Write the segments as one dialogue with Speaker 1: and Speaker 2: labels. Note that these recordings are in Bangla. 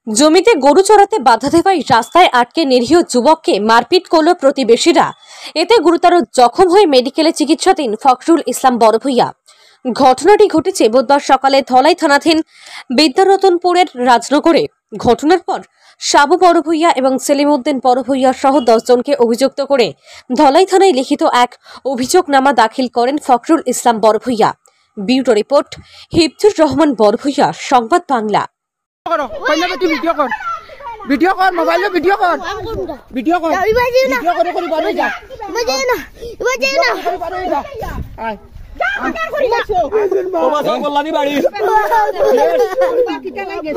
Speaker 1: জমিতে গরু চড়াতে বাধা দেওয়ায় রাস্তায় আটকে নিরীহ যুবককে মারপিট করল প্রতিবেশীরা। এতে গুরুতর জখম হয়ে মেডিকেলে চিকিৎসাধীন ফখরুল ইসলাম বড়ভূইয়া। ঘটনাটি ঘটেছে বুধবার সকালে ধলাই থানাধীন বিদ্যারতনপুরের রাজনগরে। ঘটনার পর সাবু বড়ভূইয়া এবং সেলিম উদ্দিন বড়ভূইয়া সহ 10 জনকে অভিযুক্ত করে ধলাই থানায় লিখিত এক অভিযোগনামা দাখিল করেন ফখরুল ইসলাম বড়ভূইয়া। ব্যুরো রিপোর্ট, হিফজুর রহমান বড়ভূইয়া, সংবাদ বাংলা।
Speaker 2: ভিডিও কর মোবাইল ভিডিও কর ভিডিও কর ভিডিও করে করে বাড়ি যা মজে না বাড়ি যা আয় ও বাসা কল্লানি বাড়ি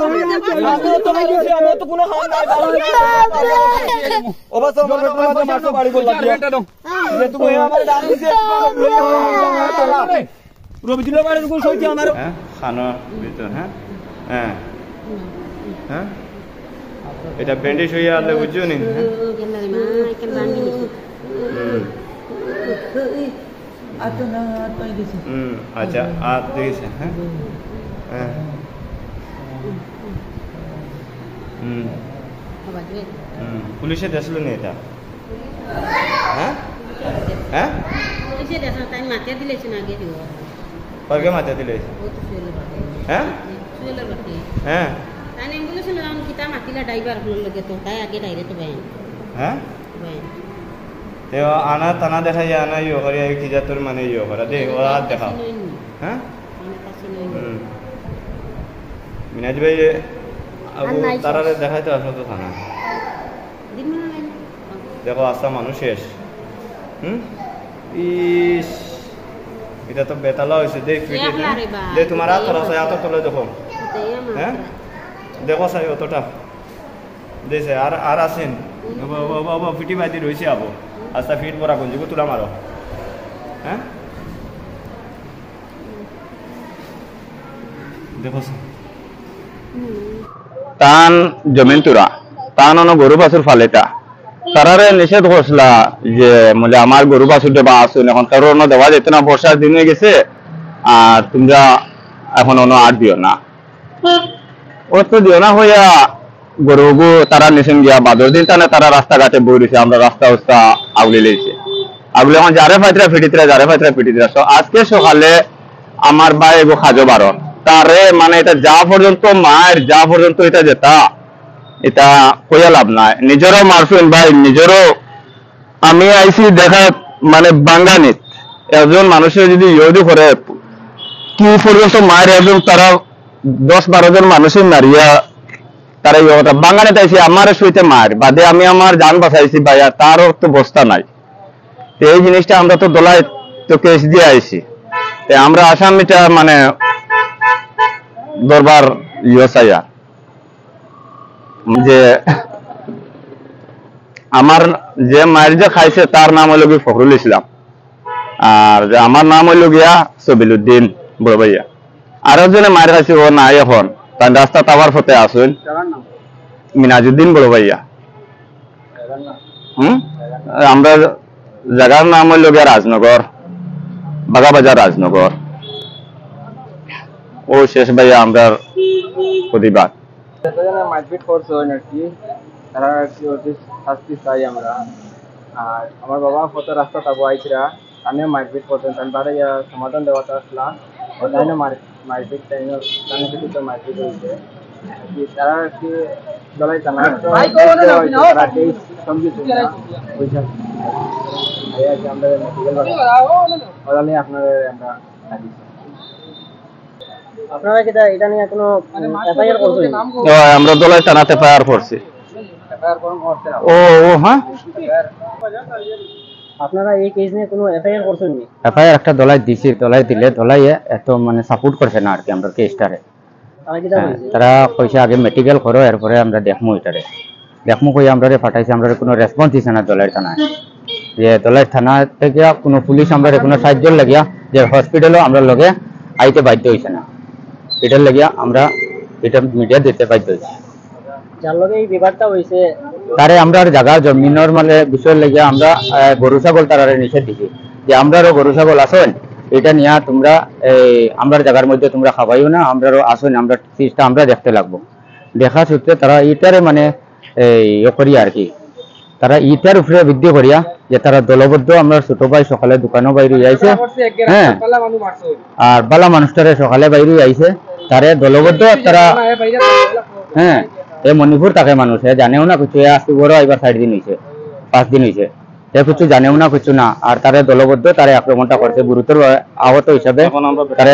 Speaker 2: আমি তো কোনো হাত নাই ও বাসা আমাদের মারছো বাড়ি কল্লানি যে তুমি আমার ডাল দিছে রবিদিনের বাড়ির কোন সইতে আমার
Speaker 3: খানা ভিতর হ্যাঁ হ্যাঁ এটা ব্যান্ডেজ হয়ে আলে বুঝছো নি আচ্ছা আর দেখেছে হ্যাঁ পুলিশে দেখল নি এটা হ্যাঁ হ্যাঁ
Speaker 4: পুলিশে দেখল তাই মাথা দিলেছে না আগে দিও
Speaker 3: পরকে মাথা দিলেছে হ্যাঁ হ্যাঁ
Speaker 4: তাই বলেছিল আমি কিতা মাতিলা ড্রাইভার হল লগে তো তাই আগে ডাইরেক্ট বাইন
Speaker 3: হ্যাঁ তো আনা তানা দেখা যায় আনা ইয়ে করে কি যা তোর মানে ইয়ে করে দে ওরা দেখা হ্যাঁ মিনাজ ভাই তারারে দেখাইতে আসো তো থানা দেখো আসা মানুষ শেষ ইস এটা তো বেতালা হয়েছে দেখ দে তোমার হাত তোলা এত তোলে দেখো হ্যাঁ দেখো সাই অতটা দেশে আর আসেন ফিটি বাদি রয়েছে আবো আস্তা ফিট পরা গঞ্জিকে তুলা মারো হ্যাঁ দেখো
Speaker 5: তান জমিন তুরা তান অন গরু বাছুর ফালেটা তারারে নিষেধ করছিলা যে বলে আমার গরু বাছুর দেবা আসুন এখন তার অন্য দেওয়া যেত না, বর্ষার দিন হয়ে গেছে আর তোমরা এখন অন্য আর দিও না ও তো দিও না হইয়া গরু তারা নিছেন গিয়া বাদর দিন টানে তারা রাস্তাঘাটে বই রয়েছে, আমরা রাস্তা আগুলি লেগেছে আগুলি এখন যারে ফাইতরা ফিটিতরা আজকে সকালে আমার ভাই এগো খাজো বারণ তারে মানে এটা যা পর্যন্ত মায়ের যা পর্যন্ত এটা যেতা এটা কইয়া লাভ নাই, নিজেরও মারফুন ভাই নিজেরও আমি আইসি দেখা মানে বাঙ্গানিত একজন মানুষের যদি ইয়দি করে কি পর্যন্ত মায়ের একজন তারা 10-12 জন মানুষের নারিয়া তারা ইয়ে বাঙ্গানিত আইসি আমার সইতে মার বাদে আমি আমার জান বাঁচাইছি ভাইয়া তারও তো বস্তা নাই। এই জিনিসটা আমরা তো দোলায় তো কেস দিয়ে আইসি, আমরা আসামিটা মানে দরবার ইয়সাইয়া যে আমার যে মায়ের যে খাইছে তার নাম হইল গিয়ে ফখরুল ইসলাম আর যে আমার নাম হইল গিয়া সবিল উদ্দিন বড়ভাইয়া। আরো জনে মায়ের খাইছে ও নাই এখন তার রাস্তা তাবার ফতে আসুন মিনাজউদ্দিন বড়ভাইয়া। আমরা জায়গার নাম হইল গিয়া রাজনগর, বাগাবাজার রাজনগর। ও শেষ ভাইয়া আমরা প্রতিবাদ
Speaker 6: মারপিট করছে নাকি তারা কি অতি শাস্তি চাই আমরা। আর আমার বাবা কত রাস্তা তাবো আইছিরা তানে মারপিট করছেন তান বারে সমাধান দেওয়াতে আসলাম ওখানে মারপিট তানে কিছু তো মারপিট হয়েছে কি তারা কি দলাই জানা তারা কেস সমঝেছে ওইসব আমরা মেডিকেল ওরা নিয়ে আপনারা আমরা
Speaker 4: আপনারা কি এটা নিয়ে কোনো এফআইআর করছেন?
Speaker 5: আমরা দলাই থানাতে এফআইআর করছি। ও হ্যাঁ
Speaker 4: আপনারা এই কেস নিয়ে কোনো এফআইআর করছেন নি?
Speaker 7: এফআইআর একটা দলাই দিছি, দলাই দিলে দলাই এত মানে সাপোর্ট করছে না আর কি আমরা কেসটারে। তারা কইছে আগে মেডিকেল করো এরপরে আমরা দেখমু এটারে দেখমু কই আমরা পাঠাইছি, আমরা কোনো রেসপন্স দিছে না দলাই থানায়। যে দলাই থানা থেকে কোনো পুলিশ আমরা কোনো সাহায্য লাগিয়া যে হসপিটালও আমরা লগে আইতে বাধ্য হইছে না, এটার লাগিয়া আমরা এটা মিডিয়া দিতে বাধ্য হইছি।
Speaker 4: যার লগে এই বিবাদটা হইছে
Speaker 7: তারে আমরা জায়গা জমিনের মানে বিষয় লাগিয়া আমরা গরু ছাগল তারারে নিষেধ দিছি যে আমরারও গরু ছাগল আসেন এটা নিয়ে তোমরা আমরা জায়গার মধ্যে তোমরা খাবাইও না, আমরারও আসেন আমরা চিজটা আমরা দেখতে লাগবো। দেখা সূত্রে তারা ইটারে মানে করি আর কি, তারা ইটার উপরে বৃদ্ধি করিয়া যে তারা দলবদ্ধ আমরা ছোট ভাই সকালে দোকানও বাইরে আইছে, হ্যাঁ, আর বালা মানুষটারে সকালে বাইরে আইছে, তারে দলবদ্ধ তারা, হ্যাঁ, এ মণিপুর তাকে মানুষ জানেও না কিছু, আসতে বড় এবার 4 দিন হয়েছে 5 দিন হয়েছে, এ কিছু জানেও না কিছু না, আর তারে দলবদ্ধ তারে আক্রমণটা করছে। গুরুতর আহত হিসাবে তারে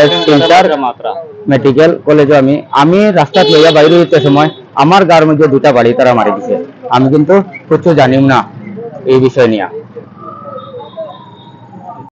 Speaker 7: মেডিকেল কলেজে আমি রাস্তাত লইয়া বাইরে হইতে সময় আমার গার মধ্যে 2টা বাড়ি তারা মারি দিছে, আমি কিন্তু কিছু জানিও না এই বিষয় নিয়ে।